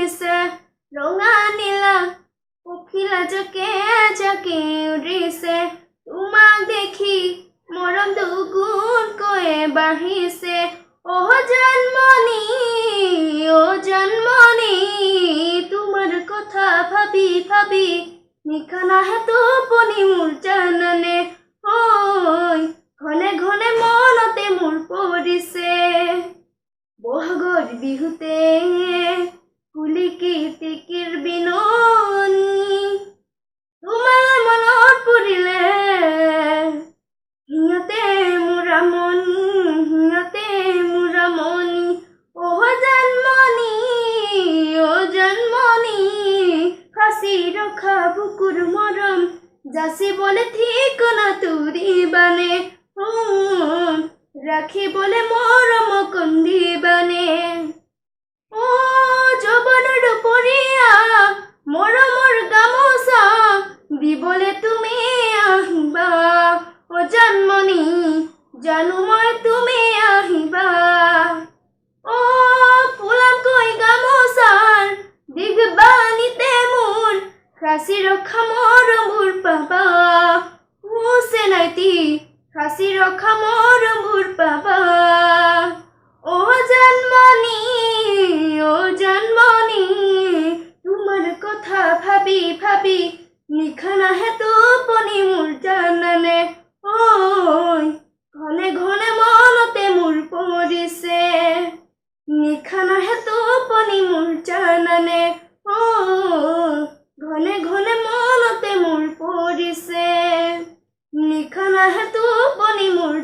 বাঢ়িছে ৰঙা নীলা পখিলা জাকে জাকে উৰিছে তোমাক দেখি মৰম দুগুণকৈ বাঢ়িছে অ জন্মনি তোমাৰ কথা ভাবি ভাবি নিশা নাহে টোপনি মোৰ জানানে ঐ ঘনে ঘনে মনতে মোৰ পৰিছে বহাগৰ বিহুতে কুলিকি টিকিৰ বিননি তোমাৰ মনত পৰিলে হিয়াতে মোৰ মনি অ জন্মনি ফাঁচি ৰখা বুকুৰ মৰম যাচিবলে ঠিকনা তুৰিবানে ৰাখিবলে মৰম কন্দিবানে অ যৌৱনৰ দুপৰীয়া মৰমৰ গামোচা দিবলে তুমি আহিবা অ জন্মনি জানো মই তুমি আহিবা অ ফুলামকৈ গামোচাৰ দীঘবাণীতে মোৰ সাঁচি ৰখা মৰমবোৰ পাবা ও চেনাইটি সাঁচি ৰখা মৰমবোৰ পাবা অ জন্মনি তোমাৰ কথা ভাবি ভাবি নিশা নাহে টোপনি মোৰ জানানে ঐ ঘনে ঘনে মনতে মোৰ পৰিছে নিশা নাহে টোপনি মোৰ জানানে ঘনে ঘনে মনতে মোৰ পৰিছে নিশা নাহে টোপনি মোৰ